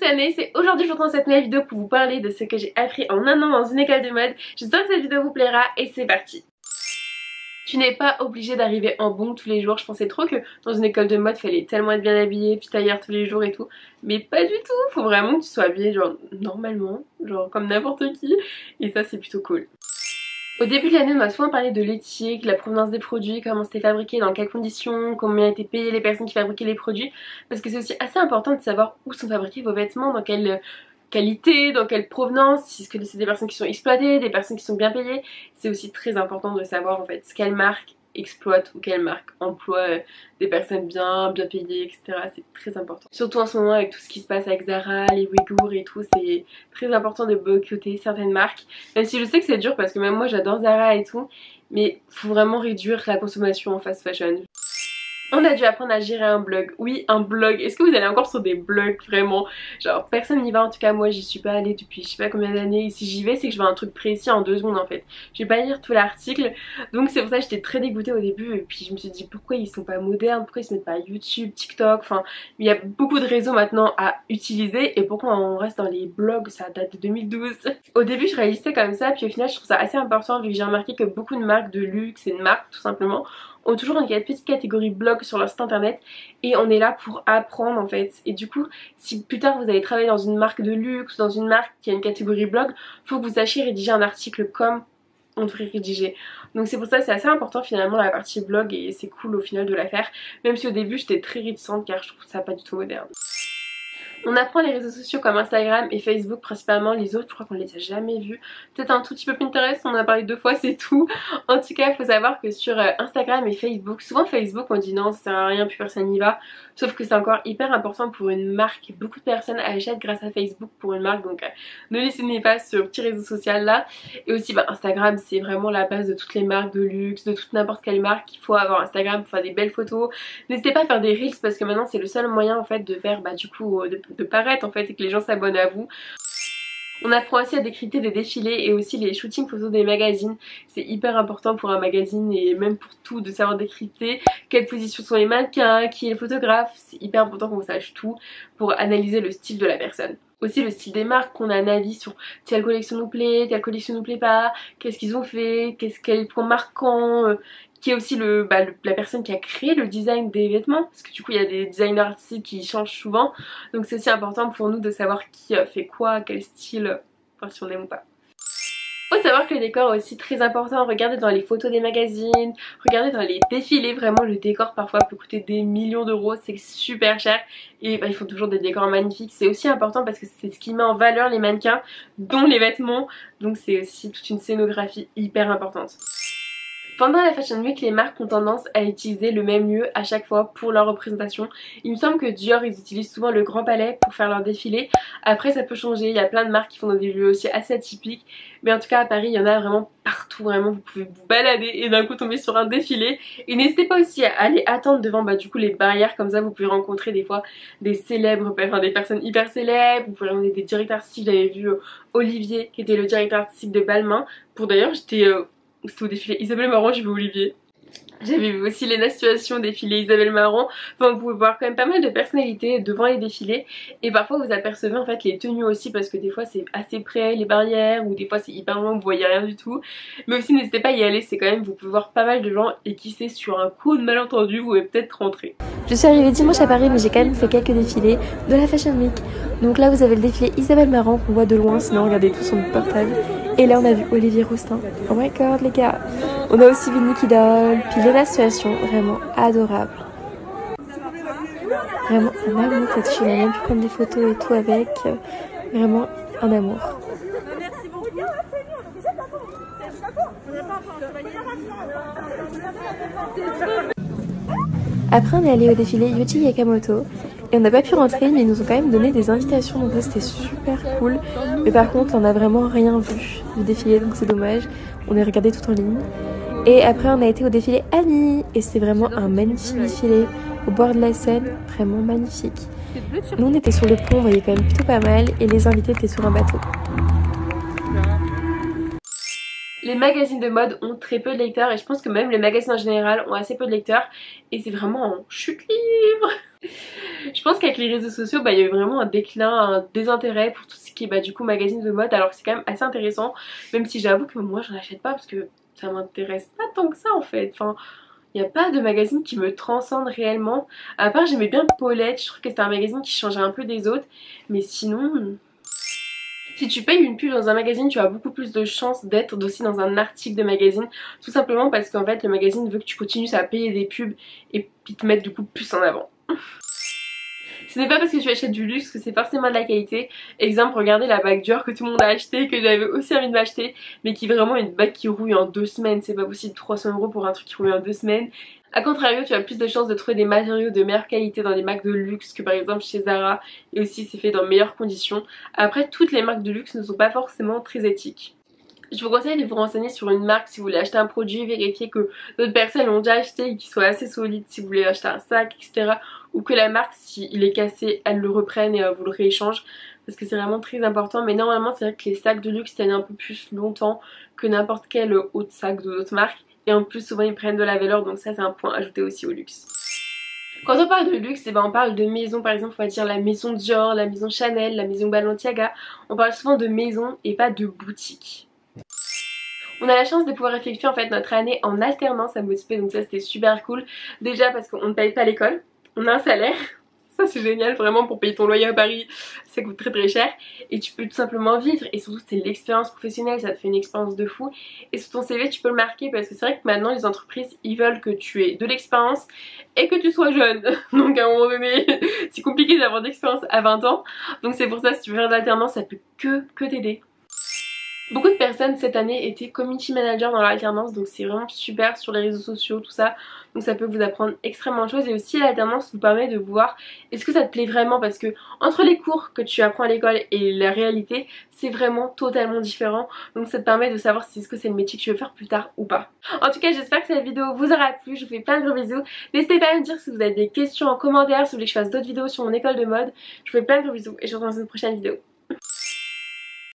c'est Anaïs et aujourd'hui je vous retrouve dans cette nouvelle vidéo pour vous parler de ce que j'ai appris en un an dans une école de mode. J'espère que cette vidéo vous plaira et c'est parti. Tu n'es pas obligé d'arriver en bon tous les jours. Je pensais trop que dans une école de mode, il fallait tellement être bien habillé, puis tailleur tous les jours et tout. Mais pas du tout, faut vraiment que tu sois habillé genre normalement, genre comme n'importe qui. Et ça c'est plutôt cool. Au début de l'année, on m'a souvent parlé de l'éthique, la provenance des produits, comment c'était fabriqué, dans quelles conditions, combien étaient payées les personnes qui fabriquaient les produits. Parce que c'est aussi assez important de savoir où sont fabriqués vos vêtements, dans quelle qualité, dans quelle provenance, si est-ce que c'est des personnes qui sont exploitées, des personnes qui sont bien payées. C'est aussi très important de savoir en fait quelle marque exploite ou quelle marque emploie des personnes bien payées, etc. C'est très important. Surtout en ce moment avec tout ce qui se passe avec Zara, les Ouïghours et tout, c'est très important de boycotter certaines marques. Même si je sais que c'est dur parce que même moi j'adore Zara et tout, mais faut vraiment réduire la consommation en fast fashion. On a dû apprendre à gérer un blog. Oui, un blog. Est-ce que vous allez encore sur des blogs vraiment? Genre personne n'y va, en tout cas moi j'y suis pas allée depuis je sais pas combien d'années. Et si j'y vais c'est que je veux un truc précis en 2 secondes en fait. Je vais pas lire tout l'article. Donc c'est pour ça que j'étais très dégoûtée au début. Et puis je me suis dit pourquoi ils sont pas modernes, pourquoi ils se mettent pas YouTube, TikTok. Enfin il y a beaucoup de réseaux maintenant à utiliser. Et pourquoi on reste dans les blogs, ça date de 2012. Au début je réalisais comme ça. Puis au final je trouve ça assez important vu que j'ai remarqué que beaucoup de marques de luxe et de marques tout simplement ont toujours une petite catégorie blog sur leur site internet et on est là pour apprendre en fait. Et du coup si plus tard vous allez travailler dans une marque de luxe, dans une marque qui a une catégorie blog, faut que vous sachiez rédiger un article comme on devrait rédiger. Donc c'est pour ça que c'est assez important finalement la partie blog et c'est cool au final de la faire. Même si au début j'étais très réticente car je trouve ça pas du tout moderne. On apprend les réseaux sociaux comme Instagram et Facebook principalement, les autres je crois qu'on les a jamais vus. Peut-être un tout petit peu Pinterest, on en a parlé 2 fois c'est tout. En tout cas il faut savoir que sur Instagram et Facebook, souvent Facebook on dit non ça sert à rien plus personne n'y va. Sauf que c'est encore hyper important pour une marque, beaucoup de personnes achètent grâce à Facebook pour une marque donc ne laissez pas ce petit réseau social là. Et aussi Instagram c'est vraiment la base de toutes les marques de luxe, de toute n'importe quelle marque. Il faut avoir Instagram pour faire des belles photos. N'hésitez pas à faire des reels parce que maintenant c'est le seul moyen en fait de faire du coup de paraître en fait et que les gens s'abonnent à vous. On apprend aussi à décrypter des défilés et aussi les shootings photos des magazines. C'est hyper important pour un magazine et même pour tout de savoir décrypter quelle position sont les mannequins, qui est le photographe. C'est hyper important qu'on sache tout pour analyser le style de la personne. Aussi le style des marques, qu'on a un avis sur telle collection nous plaît, telle collection nous plaît pas, qu'est-ce qu'ils ont fait, qu'est-ce qu'elles font marquant, qui est aussi la personne qui a créé le design des vêtements, parce que du coup il y a des designers artistiques qui changent souvent, donc c'est aussi important pour nous de savoir qui fait quoi, quel style, enfin si on aime ou pas. Faut savoir que le décor est aussi très important, regardez dans les photos des magazines, regardez dans les défilés, vraiment le décor parfois peut coûter des millions d'euros, c'est super cher et ils font toujours des décors magnifiques. C'est aussi important parce que c'est ce qui met en valeur les mannequins, dont les vêtements, donc c'est aussi toute une scénographie hyper importante. Pendant la Fashion Week, les marques ont tendance à utiliser le même lieu à chaque fois pour leur représentation. Il me semble que Dior, ils utilisent souvent le Grand Palais pour faire leur défilé. Après ça peut changer, il y a plein de marques qui font dans des lieux aussi assez atypiques. Mais en tout cas à Paris, il y en a vraiment partout, vraiment vous pouvez vous balader et d'un coup tomber sur un défilé. Et n'hésitez pas aussi à aller attendre devant du coup les barrières, comme ça vous pouvez rencontrer des fois des célèbres, enfin des personnes hyper célèbres. Vous pouvez rencontrer des directeurs artistiques, j'avais vu Olivier qui était le directeur artistique de Balmain. Pour d'ailleurs c'était au défilé Isabelle Marant, j'ai vu Olivier. J'avais vu aussi Léna Situation défiler Isabelle Marant. Enfin vous pouvez voir quand même pas mal de personnalités devant les défilés. Et parfois vous apercevez en fait les tenues aussi parce que des fois c'est assez près les barrières ou des fois c'est hyper loin, vous voyez rien du tout. Mais aussi n'hésitez pas à y aller, c'est quand même, vous pouvez voir pas mal de gens et qui sait sur un coup de malentendu vous pouvez peut-être rentrer. Je suis arrivée dimanche à Paris mais j'ai quand même fait quelques défilés de la Fashion Week. Donc là vous avez le défilé Isabelle Marant qu'on voit de loin, sinon regardez tout sur notre portable. Et là on a vu Olivier Roustin. Oh my god les gars. On a aussi vu Nicky Doll, puis Léna Situation, vraiment adorable. Vraiment un amour cette fille, on a même pu prendre des photos et tout avec. Vraiment un amour. Après on est allé au défilé Yuji Yakamoto et on n'a pas pu rentrer mais ils nous ont quand même donné des invitations donc c'était super cool. Mais par contre on n'a vraiment rien vu du défilé donc c'est dommage, on a regardé tout en ligne. Et après on a été au défilé Annie et c'est vraiment un magnifique défilé au bord de la Seine, vraiment magnifique. Nous on était sur le pont, on voyait quand même plutôt pas mal et les invités étaient sur un bateau. Les magazines de mode ont très peu de lecteurs et je pense que même les magazines en général ont assez peu de lecteurs et c'est vraiment en chute libre. Je pense qu'avec les réseaux sociaux, il y a eu vraiment un déclin, un désintérêt pour tout ce qui est du coup magazines de mode, alors que c'est quand même assez intéressant, même si j'avoue que moi j'en achète pas parce que ça m'intéresse pas tant que ça en fait. Enfin, il n'y a pas de magazine qui me transcende réellement. À part j'aimais bien Paulette, je trouve que c'était un magazine qui changeait un peu des autres, mais sinon... Si tu payes une pub dans un magazine, tu as beaucoup plus de chances d'être aussi dans un article de magazine. Tout simplement parce qu'en fait le magazine veut que tu continues à payer des pubs et puis te mettre du coup plus en avant. Ce n'est pas parce que tu achètes du luxe que c'est forcément de la qualité. Exemple, regardez la bague Dior que tout le monde a acheté, que j'avais aussi envie de m'acheter, mais qui est vraiment une bague qui rouille en 2 semaines. C'est pas possible, 300 € pour un truc qui rouille en 2 semaines. A contrario, tu as plus de chances de trouver des matériaux de meilleure qualité dans des marques de luxe que par exemple chez Zara, et aussi c'est fait dans de meilleures conditions. Après, toutes les marques de luxe ne sont pas forcément très éthiques. Je vous conseille de vous renseigner sur une marque si vous voulez acheter un produit, vérifier que d'autres personnes l'ont déjà acheté et qu'il soit assez solide si vous voulez acheter un sac, etc. Ou que la marque, s'il est cassé, elle le reprenne et vous le rééchange. Parce que c'est vraiment très important. Mais normalement, c'est vrai que les sacs de luxe tiennent un peu plus longtemps que n'importe quel autre sac d'autres marques. Et en plus, souvent, ils prennent de la valeur. Donc ça, c'est un point ajouté aussi au luxe. Quand on parle de luxe, on parle de maisons, par exemple on va dire la maison Dior, la maison Chanel, la maison Balenciaga. On parle souvent de maisons et pas de boutiques. On a la chance de pouvoir effectuer en fait notre année en alternance à Mospé, donc ça c'était super cool. Déjà parce qu'on ne paye pas l'école, on a un salaire. Ça c'est génial vraiment pour payer ton loyer à Paris, ça coûte très très cher. Et tu peux tout simplement vivre et surtout c'est l'expérience professionnelle, ça te fait une expérience de fou. Et sur ton CV tu peux le marquer parce que c'est vrai que maintenant les entreprises ils veulent que tu aies de l'expérience et que tu sois jeune. Donc à un moment donné c'est compliqué d'avoir d'expérience à 20 ans. Donc c'est pour ça si tu veux faire de l'alternance ça peut que t'aider. Beaucoup de personnes cette année étaient community manager dans l'alternance, donc c'est vraiment super sur les réseaux sociaux, tout ça. Donc ça peut vous apprendre extrêmement de choses et aussi l'alternance vous permet de voir est-ce que ça te plaît vraiment, parce que entre les cours que tu apprends à l'école et la réalité, c'est vraiment totalement différent. Donc ça te permet de savoir si est-ce que c'est le métier que tu veux faire plus tard ou pas. En tout cas j'espère que cette vidéo vous aura plu, je vous fais plein de gros bisous. N'hésitez pas à me dire si vous avez des questions en commentaire, si vous voulez que je fasse d'autres vidéos sur mon école de mode. Je vous fais plein de gros bisous et je vous retrouve dans une prochaine vidéo.